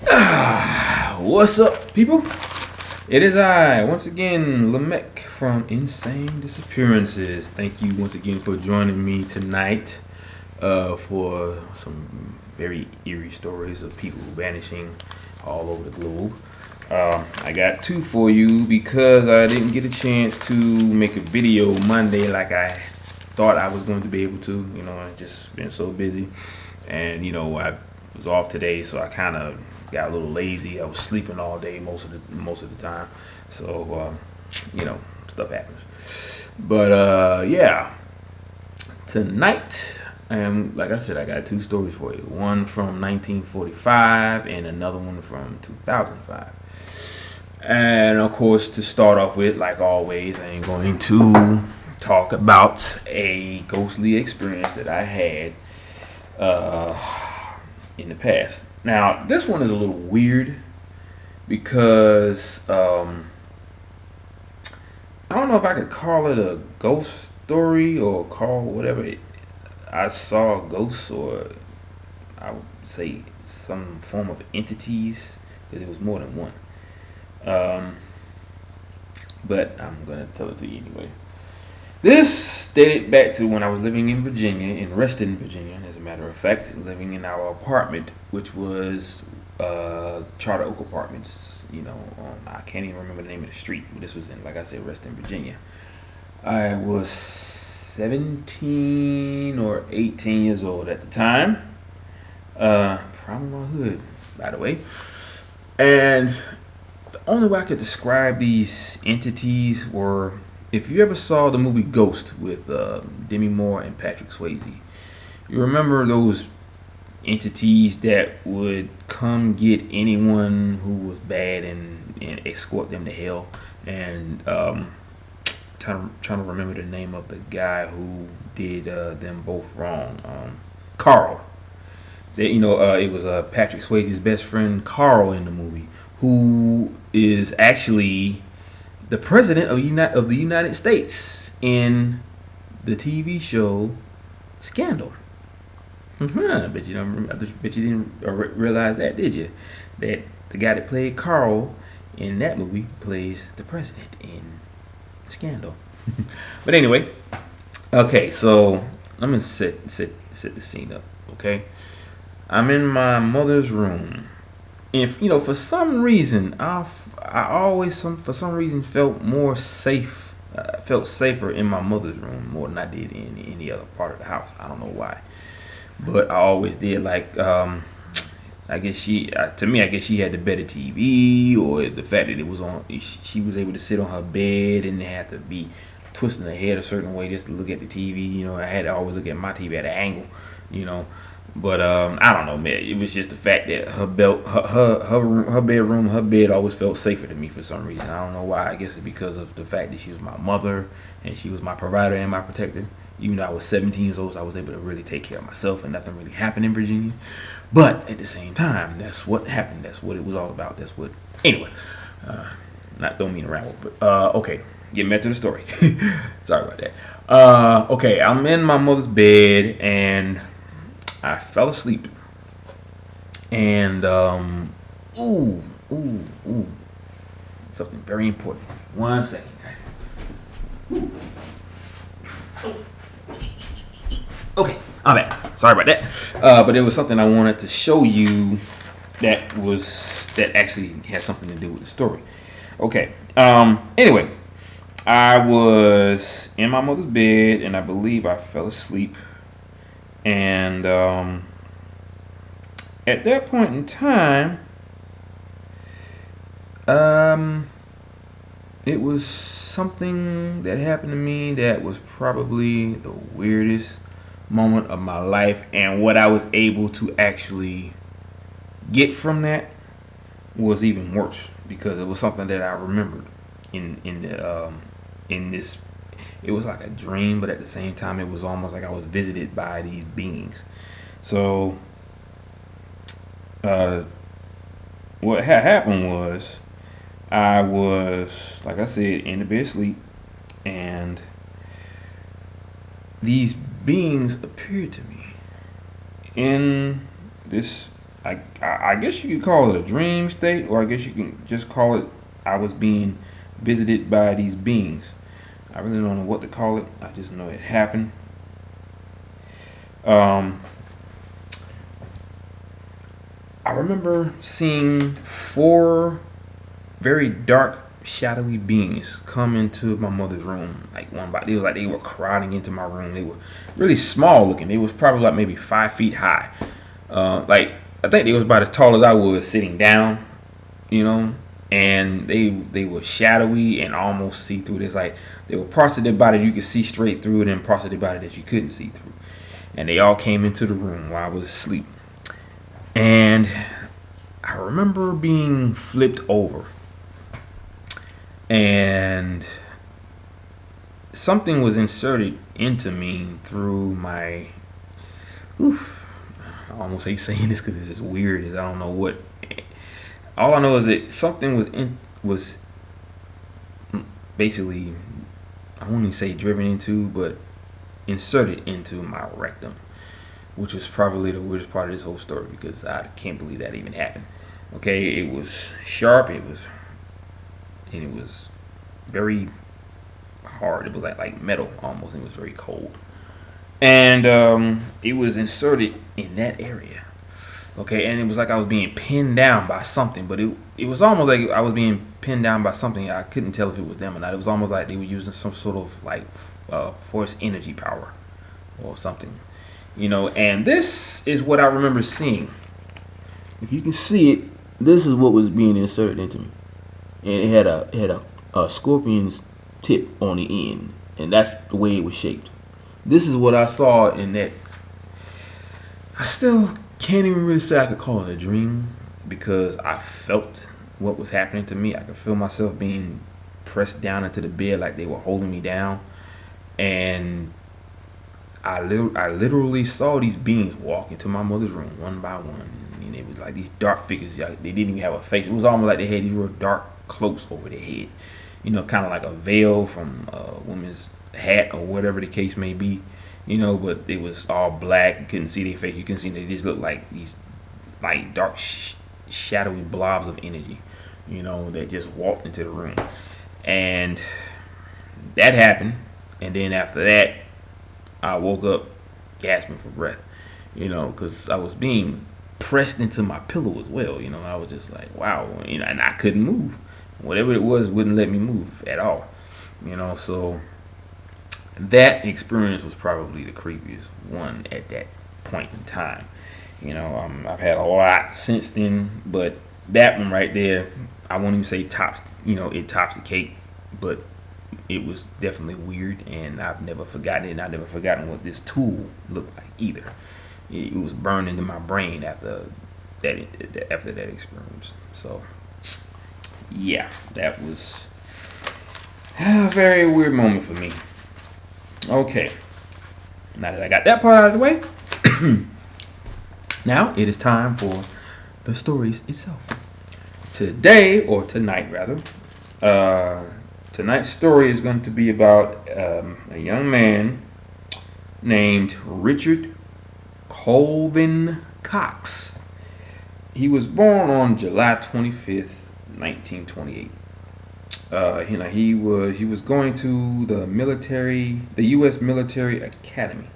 What's up, people? It is I, once again, Lamech from Insane Disappearances. Thank you once again for joining me tonight for some very eerie stories of people vanishing all over the globe. I got two for you because I didn't get a chance to make a video Monday like I thought I was going to be able to. You know, I've just been so busy, and I was off today, so I kind of got a little lazy. I was sleeping all day most of the time, so stuff happens. But yeah, tonight, like I said, I got two stories for you. One from 1945 and another one from 2005. And of course, to start off with, like always, I am going to talk about a ghostly experience that I had in the past. Now, this one is a little weird because I don't know if I could call it a ghost story or call whatever I saw ghosts, or I would say some form of entities, because it was more than one. But I'm gonna tell it to you anyway. This dated back to when I was living in Virginia, in Reston, Virginia, as a matter of fact, living in our apartment, which was Charter Oak Apartments. I can't even remember the name of the street. This was in, like I said, Reston, Virginia. I was 17 or 18 years old at the time. Probably my hood, by the way. And the only way I could describe these entities were, if you ever saw the movie Ghost with Demi Moore and Patrick Swayze, you remember those entities that would come get anyone who was bad and escort them to hell. And trying to remember the name of the guy who did them both wrong. Carl. It was Patrick Swayze's best friend Carl in the movie, who is actually the president of the United States in the TV show Scandal. I bet you didn't realize that, did you? That the guy that played Carl in that movie plays the president in Scandal. But anyway, okay, so let me set the scene up. Okay, I'm in my mother's room. If for some reason I always for some reason felt more safe. Felt safer in my mother's room more than I did in any other part of the house. I don't know why, but I always did. Like I guess she had the better TV, or the fact that it was on. She was able to sit on her bed and didn't have to be twisting her head a certain way just to look at the TV. I had to always look at my TV at an angle. But I don't know, man. It was just the fact that her bedroom, her bed always felt safer to me for some reason. I don't know why. I guess it's because of the fact that she was my mother and she was my provider and my protector. Even though I was 17 years old, so I was able to really take care of myself and nothing really happened in Virginia. But at the same time, that's what happened. That's what it was all about. Anyway, don't mean to ramble, but okay. Getting back to the story. Sorry about that. Okay, I'm in my mother's bed and I fell asleep, and something very important. 1 second, guys. Okay, I'm back. Sorry about that. But it was something I wanted to show you that actually had something to do with the story. Okay. Anyway, I was in my mother's bed, and I believe I fell asleep. And at that point in time, it was something that happened to me that was probably the weirdest moment of my life. And what I was able to actually get from that was even worse, because it was something that I remembered in this. It was like a dream, but at the same time, it was almost like I was visited by these beings. So, what had happened was, I was, like I said, in the bed asleep, and these beings appeared to me in this I guess you could call it a dream state, or I guess you can just call it I was being visited by these beings. I really don't know what to call it. I just know it happened. Um, I remember seeing 4 very dark, shadowy beings come into my mother's room. Like one by, it was like they were crowding into my room. They were really small looking. They was probably like maybe 5 feet high. Like I think they was about as tall as I was sitting down, you know. And they were shadowy and almost see through. There's like there were parts of their body you could see straight through, and then parts of their body that you couldn't see through. And they all came into the room while I was asleep. And I remember being flipped over, and something was inserted into me through my. Oof, I almost hate saying this because it's just weird. As I don't know what. All I know is that something was basically, I won't even say driven into, but inserted into my rectum, which was probably the weirdest part of this whole story because I can't believe that even happened. Okay, it was sharp, it was very hard. It was like metal almost, and it was very cold. And it was inserted in that area. Okay, and it was like I was being pinned down by something, but it was almost like I was being pinned down by something. I couldn't tell if it was them or not. It was almost like they were using some sort of like force energy power or something, you know. And this is what I remember seeing. If you can see it, this is what was being inserted into me, and it had a scorpion's tip on the end, and that's the way it was shaped. This is what I saw in that. I still can't even really say I could call it a dream because I felt what was happening to me. I could feel myself being pressed down into the bed like they were holding me down, and I literally saw these beings walk into my mother's room one by one, and it was like these dark figures. They didn't even have a face. It was almost like they had these real dark cloaks over their head, you know, kind of like a veil from a woman's hat or whatever the case may be. You know, but it was all black. You couldn't see their face. You couldn't see. They just looked like these, like dark, shadowy blobs of energy. You know, that just walked into the room, and that happened. And then after that, I woke up gasping for breath. You know, because I was being pressed into my pillow as well. You know, I was just like, wow. You know, and I couldn't move. Whatever it was wouldn't let me move at all. You know, so. That experience was probably the creepiest one at that point in time. You know, I've had a lot since then, but that one right there, I won't even say tops. You know, it tops the cake, but it was definitely weird, and I've never forgotten it. And I've never forgotten what this tool looked like either. It was burned into my brain after that experience. So, yeah, that was a very weird moment for me. Okay, now that I got that part out of the way, now it is time for the stories itself. Today, or tonight rather, tonight's story is going to be about a young man named Richard Colvin Cox. He was born on July 25th, 1928. You know, he was going to the U.S. Military Academy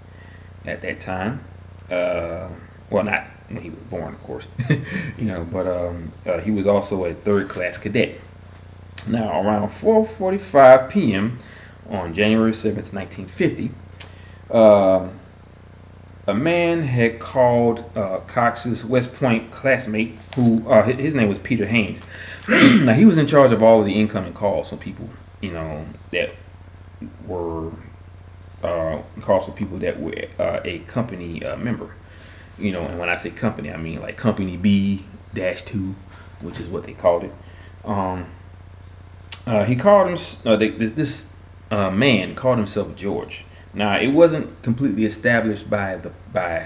at that time. Well, not when he was born, of course. You know, but he was also a third-class cadet. Now, around 4:45 p.m. on January 7th, 1950, a man had called Cox's West Point classmate, who his name was Peter Haynes. Now, he was in charge of all of the incoming calls from people, you know, that were calls from people that were a company member. You know, and when I say company, I mean like Company B-2, which is what they called it. He called him. This man called himself George. Now, it wasn't completely established by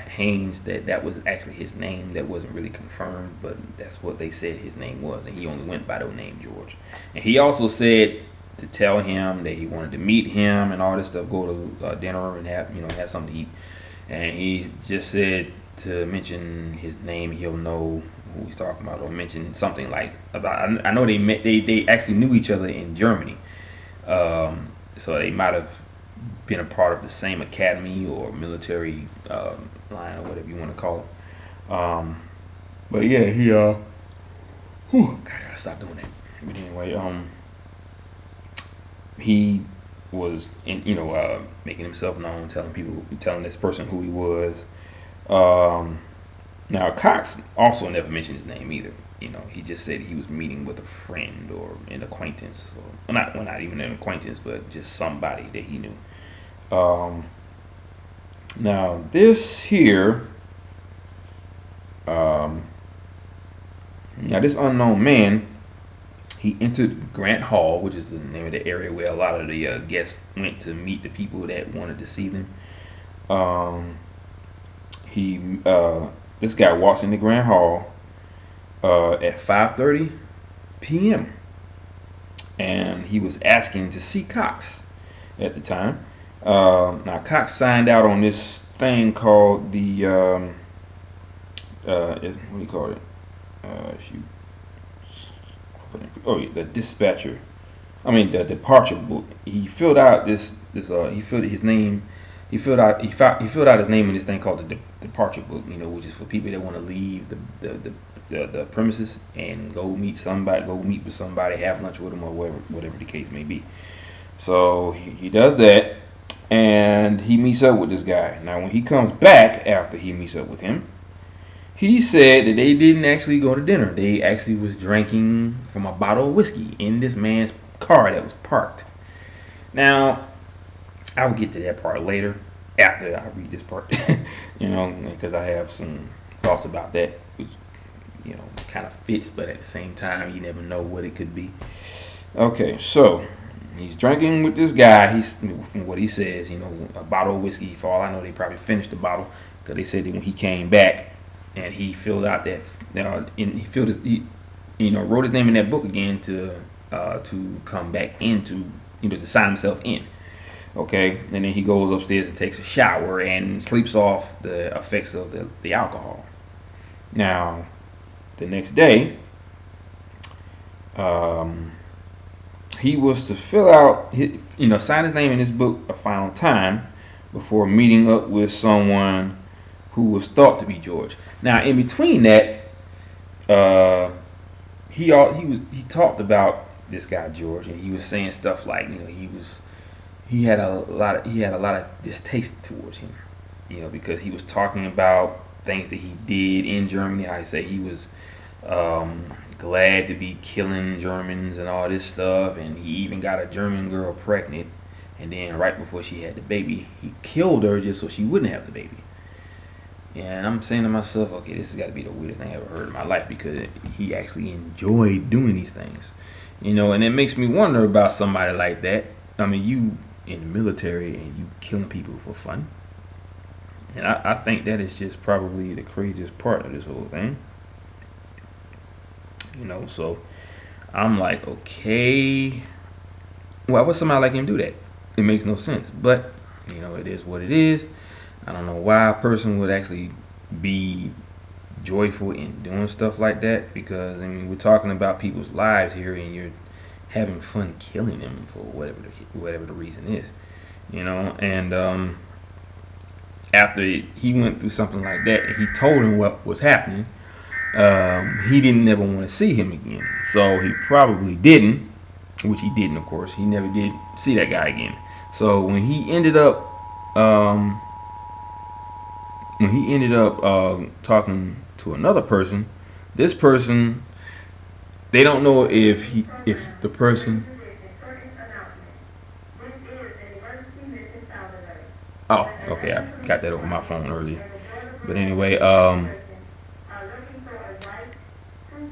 Haynes that was actually his name. That wasn't really confirmed, but that's what they said his name was, and he only went by the name George. And he also said to tell him that he wanted to meet him and all this stuff, go to dinner and have something to eat. And he just said to mention his name, he'll know who he's talking about, or mention something like about. I know they actually knew each other in Germany, so they might have been a part of the same academy or military line or whatever you want to call it. But yeah, God, I gotta stop doing that. But anyway, he was making himself known, telling this person who he was. Now Cox also never mentioned his name either. He just said he was meeting with a friend or an acquaintance, or not even an acquaintance, but just somebody that he knew. Now this here, now this unknown man, he entered Grant Hall, which is the name of the area where a lot of the guests went to meet the people that wanted to see them. This guy walks into Grant Hall at 5:30 p.m. and he was asking to see Cox at the time. Now Cox signed out on this thing called the what do you call it? The dispatcher. The departure book. He filled out he filled his name. He filled out his name in this thing called the departure book. Which is for people that want to leave the premises and go meet with somebody, have lunch with them, or whatever the case may be. So he does that, and he meets up with this guy. Now when he comes back after he meets up with him, he said that they didn't actually go to dinner. They actually was drinking from a bottle of whiskey in this man's car that was parked. Now, I will get to that part later after I read this part, because I have some thoughts about that, which, kind of fits, but at the same time, you never know what it could be. Okay, so he's drinking with this guy. From what he says, a bottle of whiskey. For all I know, they probably finished the bottle, because they said that when he came back, and he filled out that, wrote his name in that book again to come back into, to sign himself in. Okay, and then he goes upstairs and takes a shower and sleeps off the effects of the alcohol. Now, the next day, he was to fill out, sign his name in this book a final time before meeting up with someone who was thought to be George. Now, in between that, he talked about this guy George, and he was saying stuff like, he had a lot of distaste towards him, because he was talking about things that he did in Germany. How he said he was glad to be killing Germans and all this stuff, and he even got a German girl pregnant, and then right before she had the baby, he killed her just so she wouldn't have the baby. And I'm saying to myself, okay, this has got to be the weirdest thing I ever heard in my life, because he actually enjoyed doing these things, and it makes me wonder about somebody like that. You in the military and you killing people for fun, and I think that is just probably the craziest part of this whole thing. So I'm like, okay, why would somebody like him do that? It makes no sense, but it is what it is. I don't know why a person would actually be joyful in doing stuff like that, because we're talking about people's lives here, and you're having fun killing them for whatever the reason is, and after he went through something like that and he told him what was happening, he didn't ever want to see him again. So he probably didn't, which he didn't, of course. He never did see that guy again. So when he ended up talking to another person, this person, they don't know if the person. Oh, okay, I got that over my phone earlier. But anyway,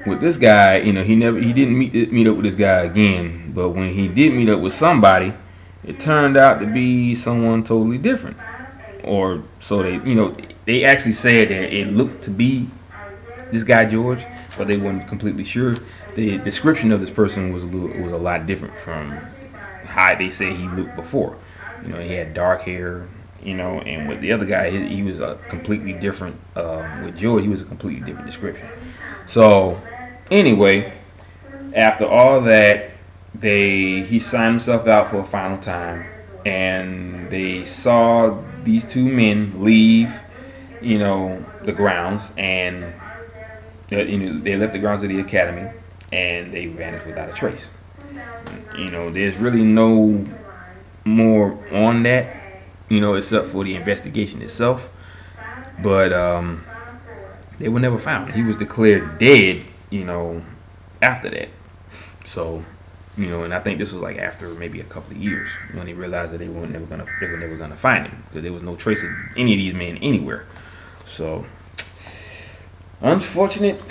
with this guy, he didn't meet up with this guy again. But when he did meet up with somebody, it turned out to be someone totally different. Or so they actually said that it looked to be this guy George, but they weren't completely sure. The description of this person was a lot different from how they said he looked before. He had dark hair, you know, and with the other guy, he was a completely different. With George, he was a completely different description. So anyway, after all that, he signed himself out for a final time, and they saw these two men leave, you know, the grounds, and you know, they left the grounds of the academy, and they vanished without a trace. You know, there's really no more on that, you know, except for the investigation itself. But they were never found. He was declared dead, you know, after that. So, you know, and I think this was like after maybe a couple of years when he realized that they were never gonna find him, because there was no trace of any of these men anywhere. So, unfortunate,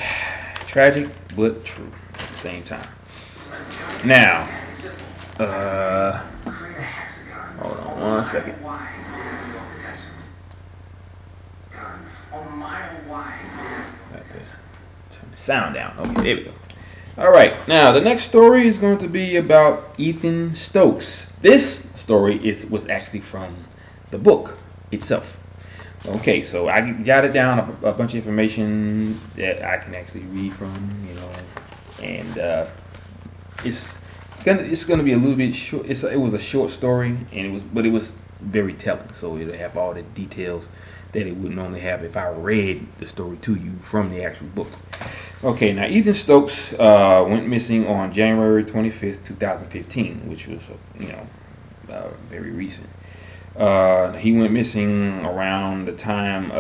tragic, but true at the same time. Now, hold on one second. Turn the sound down. Okay, there we go. All right, now the next story is going to be about Ethan Stokes. This story was actually from the book itself. Okay, so I jotted down a bunch of information that I can actually read from, you know, and it's gonna be a little bit short. It was a short story, but it was very telling. So it'll have all the details that it would normally have if I read the story to you from the actual book. Okay, now Ethan Stokes went missing on January 25th, 2015, which was, you know, very recent. He went missing around the time,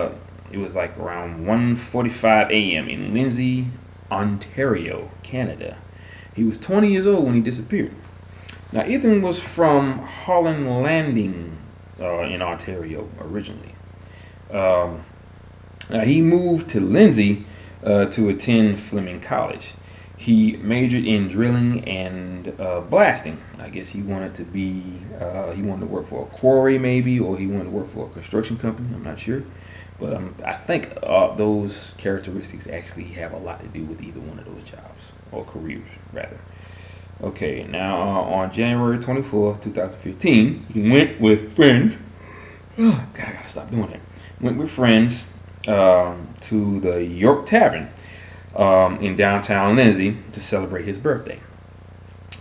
it was like around 1:45 a.m. in Lindsay, Ontario, Canada. He was 20 years old when he disappeared. Now, Ethan was from Holland Landing in Ontario originally. Now, he moved to Lindsay to attend Fleming College. He majored in drilling and blasting. I guess he wanted to he wanted to work for a quarry maybe, or he wanted to work for a construction company. I'm not sure. But I think those characteristics actually have a lot to do with either one of those jobs, or careers, rather. Okay, now on January 24th, 2015, he went with friends. Oh, God, I gotta stop doing that. Went with friends to the York Tavern in downtown Lindsay to celebrate his birthday.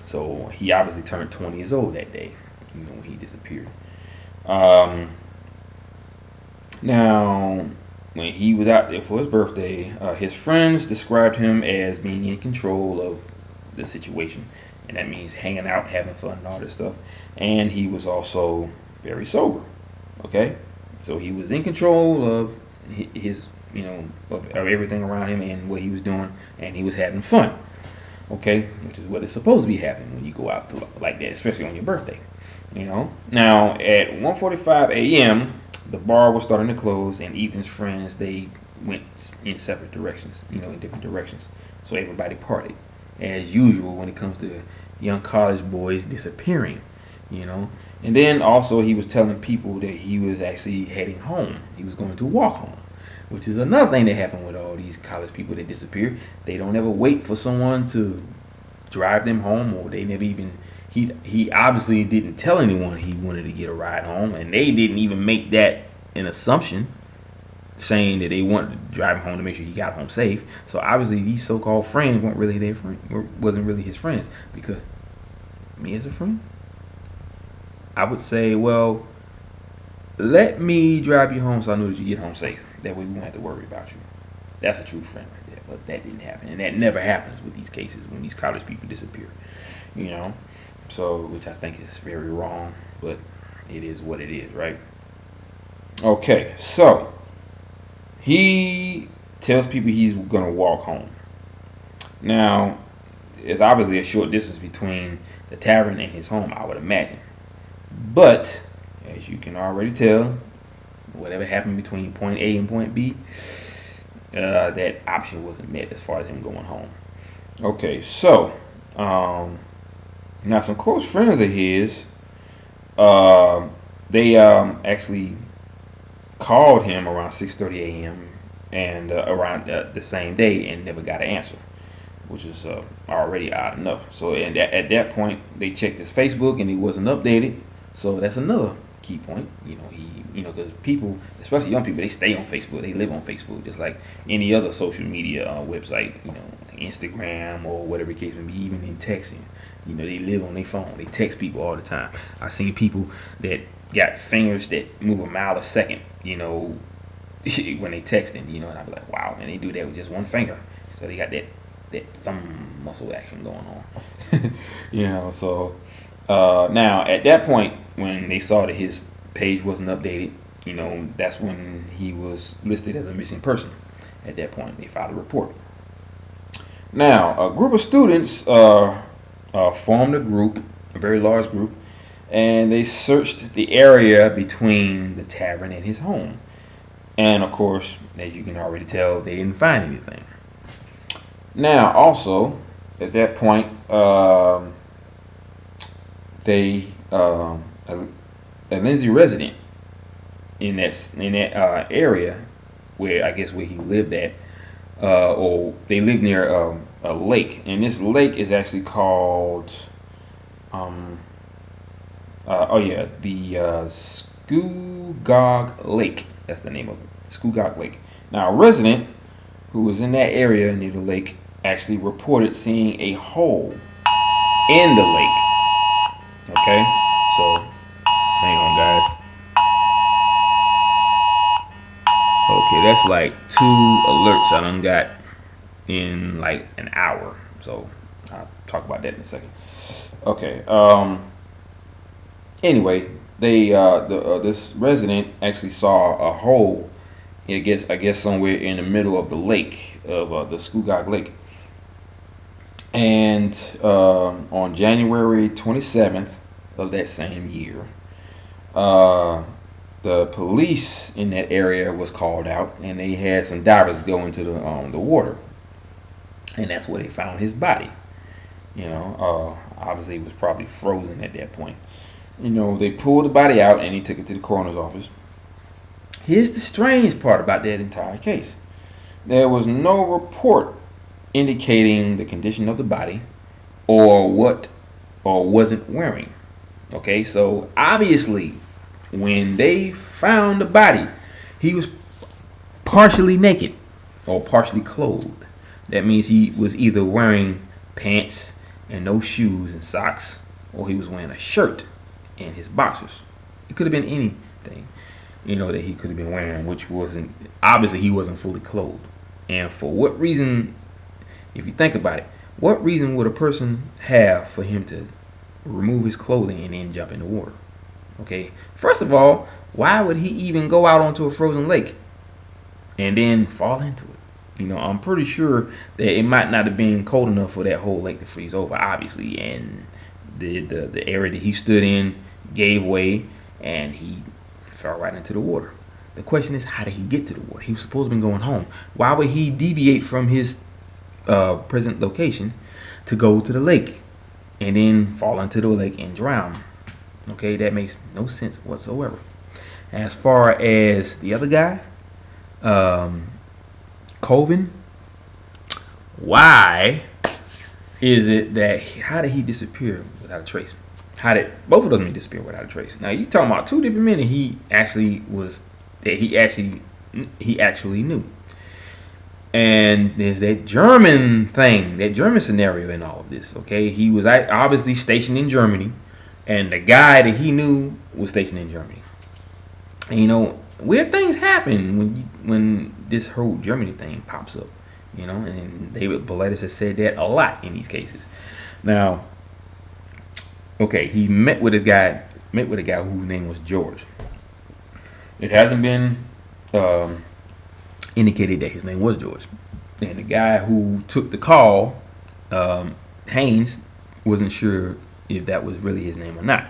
So he obviously turned 20 years old that day, you know, when he disappeared. Now, when he was out there for his birthday, his friends described him as being in control of the situation, and that means hanging out, having fun, and all this stuff. And he was also very sober. Okay, so he was in control of his, you know, of everything around him and what he was doing, and he was having fun. Okay, which is what it's supposed to be happening when you go out to like that, especially on your birthday. You know. Now at 1:45 a.m. the bar was starting to close, and Ethan's friends, they went in separate directions, you know, in different directions. So everybody partied, as usual when it comes to young college boys disappearing, you know. And then also he was telling people that he was actually heading home. He was going to walk home, which is another thing that happened with all these college people that disappear. They don't ever wait for someone to drive them home, or they never even, he obviously didn't tell anyone he wanted to get a ride home, and they didn't even make that an assumption, saying that they wanted to drive him home to make sure he got home safe. So obviously these so-called friends weren't really their friend, wasn't really his friends, because me as a friend, I would say, well, let me drive you home so I know that you get home safe. That way we won't have to worry about you. That's a true friend right there. But that didn't happen, and that never happens with these cases when these college people disappear, you know. So, which I think is very wrong, but it is what it is, right? Okay, so he tells people he's gonna walk home. Now, there's obviously a short distance between the tavern and his home, I would imagine. But as you can already tell, whatever happened between point A and point B, that option wasn't met as far as him going home. Okay, so now some close friends of his, they actually called him around 6:30 a.m. and around the same day, and never got an answer, which is already odd enough. So at that point, they checked his Facebook, and he wasn't updated. So that's another key point. Because people, especially young people, they stay on Facebook. They live on Facebook, just like any other social media website. Instagram or whatever the case may be. Even in texting, they live on their phone. They text people all the time. I've seen people that got fingers that move a mile a second. When they texting. And I be like, wow, and they do that with just one finger. So they got that thumb muscle action going on. So now at that point, when they saw that his page wasn't updated, that's when he was listed as a missing person. At that point, they filed a report. Now, a group of students formed a group, a very large group, and they searched the area between the tavern and his home. And of course, as you can already tell, they didn't find anything. Now, also, at that point, a Lindsay resident in that area where he lived at, or they lived near a lake, and this lake is actually called the Scugog Lake. That's the name of it, Scugog Lake. Now, a resident who was in that area near the lake actually reported seeing a hole in the lake. Okay, so hang on, guys. Okay, that's like 2 alerts I done got in like an hour. So I'll talk about that in a second. Okay. Anyway, they this resident actually saw a hole. I guess somewhere in the middle of the lake of the Scugog Lake. And on January 27th of that same year, the police in that area was called out, and they had some divers go into the water, and that's where they found his body. Obviously he was probably frozen at that point. They pulled the body out and he took it to the coroner's office. Here's the strange part about that entire case. There was no report indicating the condition of the body or what or wasn't wearing. Okay, so obviously when they found the body, he was partially naked or partially clothed. That means he was either wearing pants and no shoes and socks, or he was wearing a shirt and his boxers. It could have been anything, that he could have been wearing, which wasn't, obviously he wasn't fully clothed. And for what reason, if you think about it, what reason would a person have for him to remove his clothing and then jump in the water? Okay, first of all, why would he even go out onto a frozen lake and then fall into it? I'm pretty sure that it might not have been cold enough for that whole lake to freeze over, obviously, and the area that he stood in gave way and he fell right into the water. The question is, how did he get to the water? He was supposed to be going home. Why would he deviate from his present location to go to the lake and then fall into the lake and drown? Okay, that makes no sense whatsoever. As far as the other guy, Colvin, why is it that, how did he disappear without a trace? How did both of them disappear without a trace? Now you talking about 2 different men that he actually knew. And there's that German thing, that German scenario in all of this. Okay, he was obviously stationed in Germany, and the guy that he knew was stationed in Germany. And weird things happen when this whole Germany thing pops up. And David Paulides has said that a lot in these cases. Now, okay, he met with a guy whose name was George. It hasn't been indicated that his name was George. And the guy who took the call, Haynes, wasn't sure if that was really his name or not.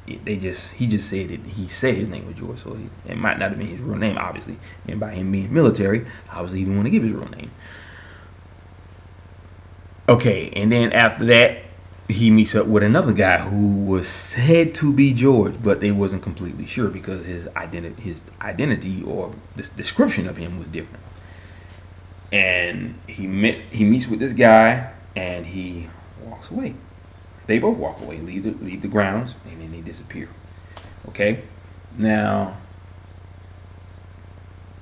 He just said it. He said his name was George, so it might not have been his real name, obviously. And by him being military, obviously he didn't want to give his real name. Okay, and then after that, he meets up with another guy who was said to be George, but they wasn't completely sure because his identity or the description of him was different. And he meets with this guy, and he walks away. They both walk away, leave the grounds, and then they disappear. Okay. Now,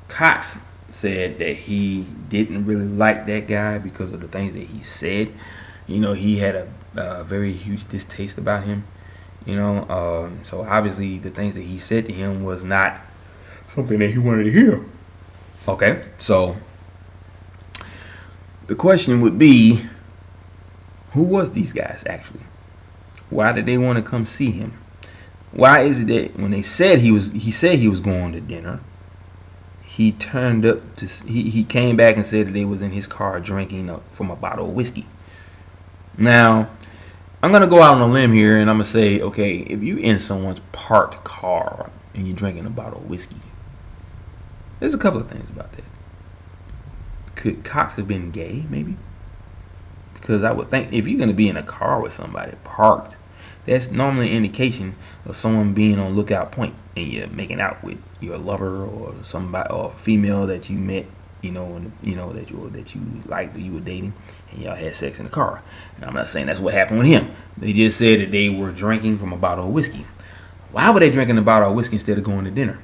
Cox said that he didn't really like that guy because of the things that he said. He had a very huge distaste about him. So obviously the things that he said to him was not something that he wanted to hear. Okay, so the question would be, who was these guys actually? Why did they want to come see him? Why is it that when they said he said he was going to dinner, he turned up to he came back and said that they was in his car drinking from a bottle of whiskey. Now, I'm gonna go out on a limb here and I'm gonna say, okay, if you in someone's parked car and you're drinking a bottle of whiskey, there's a couple of things about that. Could Cox have been gay, maybe? Because I would think if you're gonna be in a car with somebody parked, that's normally an indication of someone being on lookout point and you're making out with your lover or somebody or a female that you met, that you liked or you were dating, and y'all had sex in the car. And I'm not saying that's what happened with him. They just said that they were drinking from a bottle of whiskey. Why were they drinking a bottle of whiskey instead of going to dinner?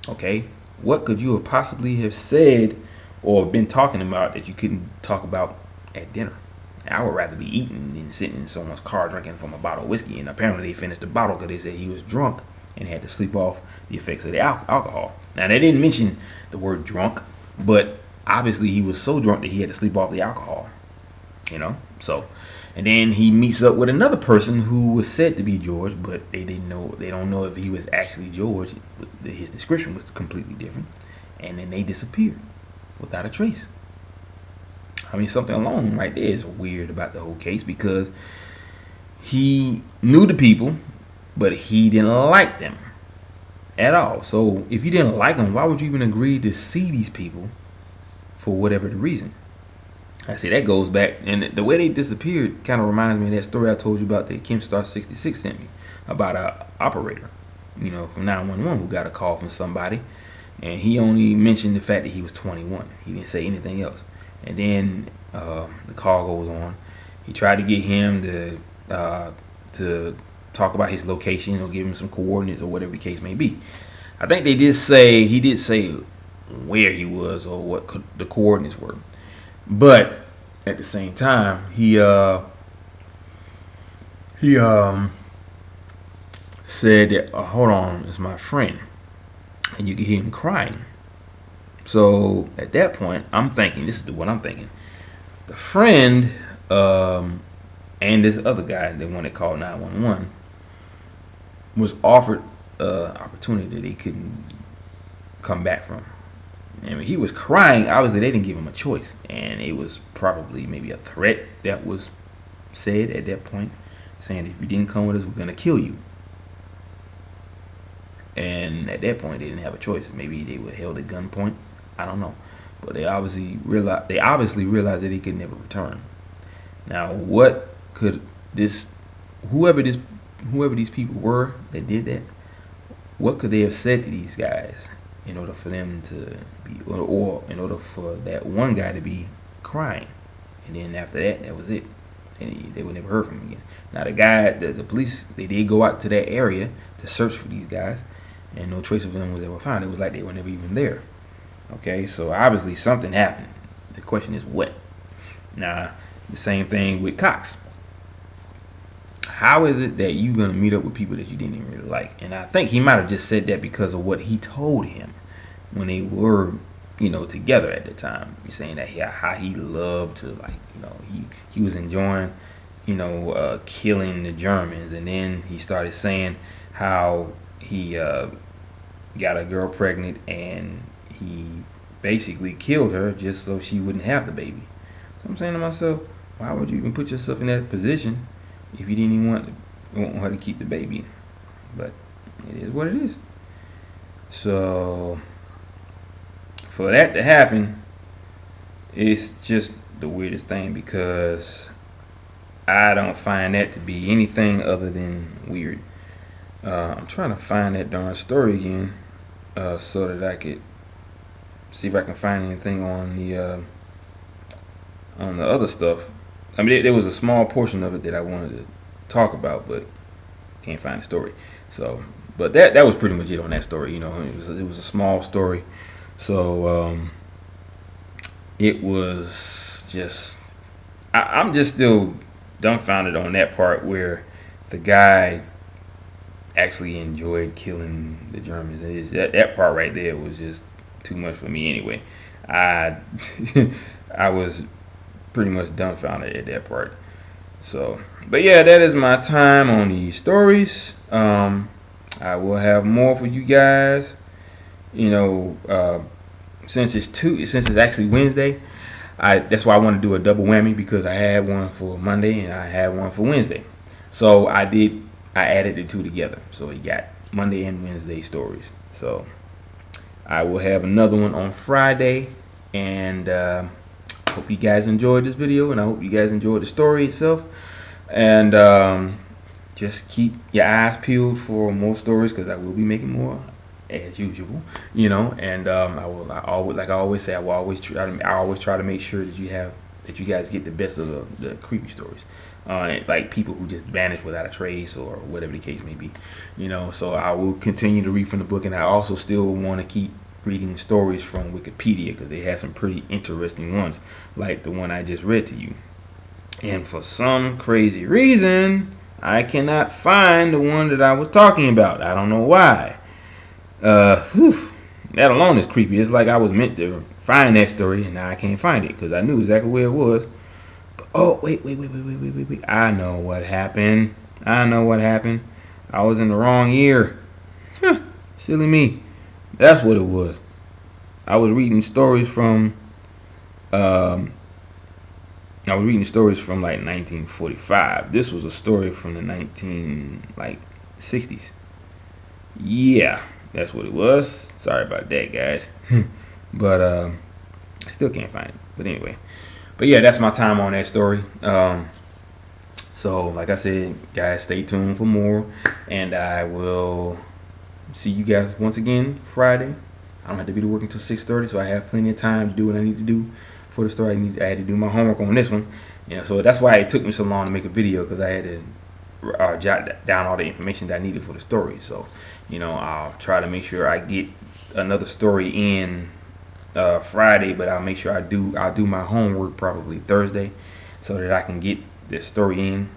Okay, what could you have possibly have said or been talking about that you couldn't talk about at dinner? I would rather be eating than sitting in someone's car drinking from a bottle of whiskey. And apparently they finished the bottle because they said he was drunk and had to sleep off the effects of the alcohol. Now, they didn't mention the word drunk, but obviously he was so drunk that he had to sleep off the alcohol. So, and then he meets up with another person who was said to be George, but they don't know if he was actually George. His description was completely different. And then they disappeared without a trace. I mean, something alone right there is weird about the whole case, because he knew the people, but he didn't like them at all. So if you didn't like them, why would you even agree to see these people for whatever the reason? I see that goes back, and the way they disappeared kind of reminds me of that story I told you about that Kim Star 66 sent me about an operator, from 911 who got a call from somebody, and he only mentioned the fact that he was 21. He didn't say anything else. And then the call goes on. He tried to get him to talk about his location or give him some coordinates or whatever the case may be. I think he did say where he was or what the coordinates were. But at the same time, he said that, hold on, it's my friend. And you can hear him crying. So at that point, I'm thinking, this is what I'm thinking. The friend and this other guy, the one that called 911, was offered an opportunity that he couldn't come back from. I mean, he was crying. Obviously, they didn't give him a choice. And it was probably maybe a threat that was said at that point, saying, if you didn't come with us, we're going to kill you. And at that point, they didn't have a choice. Maybe they were held at gunpoint. I don't know, but they obviously realized that he could never return. Now, what could whoever these people were that did that, what could they have said to these guys in order for them to be, or in order for that one guy to be crying? And then after that, that was it, and they were never heard from him again. Now, the police, they did go out to that area to search for these guys, and no trace of them was ever found. It was like they were never even there. Okay, so obviously something happened. The question is what? Now, the same thing with Cox. How is it that you're going to meet up with people that you didn't even really like? And I think he might have just said that because of what he told him when they were, together at the time. He's saying that how he loved to, he was enjoying, killing the Germans. And then he started saying how he got a girl pregnant and he basically killed her just so she wouldn't have the baby. So I'm saying to myself, why would you even put yourself in that position if you didn't even want her to keep the baby? But it is what it is. So for that to happen, it's just the weirdest thing, because I don't find that to be anything other than weird. I'm trying to find that darn story again so that I could see if I can find anything on the other stuff. I mean, there was a small portion of it that I wanted to talk about, but can't find the story. So But that was pretty much it on that story. You know, it was a small story, so it was just I'm just still dumbfounded on that part where the guy actually enjoyed killing the Germans. That part right there was just too much for me anyway. I I was pretty much dumbfounded at that part. So, but yeah, that is my time on these stories. I will have more for you guys. You know, since it's actually Wednesday, that's why I want to do a double whammy, because I had one for Monday and I had one for Wednesday. So I added the two together. So you got Monday and Wednesday stories. So I will have another one on Friday, and hope you guys enjoyed this video, and I hope you guys enjoyed the story itself. And just keep your eyes peeled for more stories, because I will be making more as usual, you know. And I always, like I always say, I always try to make sure that you guys get the best of the creepy stories, like people who just vanish without a trace or whatever the case may be, you know. So I will continue to read from the book, and I also still want to keep reading stories from Wikipedia, because they have some pretty interesting ones, like the one I just read to you. And for some crazy reason, I cannot find the one that I was talking about. I don't know why. That alone is creepy. It's like I was meant to find that story, and now I can't find it, because I knew exactly where it was. But, oh, wait. I know what happened. I was in the wrong year. Silly me. That's what it was. I was reading stories from like 1945. This was a story from the 60s. Yeah, that's what it was. Sorry about that, guys. But I still can't find it. But anyway. But yeah, that's my time on that story. So like I said, guys, stay tuned for more, and I will see you guys once again Friday. I don't have to be to work until 6:30, so I have plenty of time to do what I need to do for the story. I had to do my homework on this one, you know. So that's why it took me so long to make a video, because I had to jot down all the information that I needed for the story. So, you know, I'll try to make sure I get another story in Friday, but I'll make sure I'll do my homework probably Thursday, so that I can get this story in,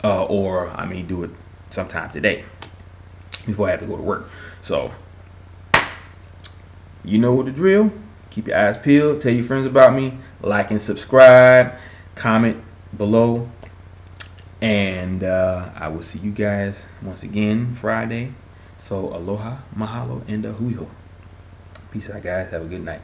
or I may do it sometime today before I have to go to work. So you know the drill. Keep your eyes peeled. Tell your friends about me. Like and subscribe. Comment below. And I will see you guys once again Friday. So aloha, mahalo, and a hui hoi. Peace out, guys. Have a good night.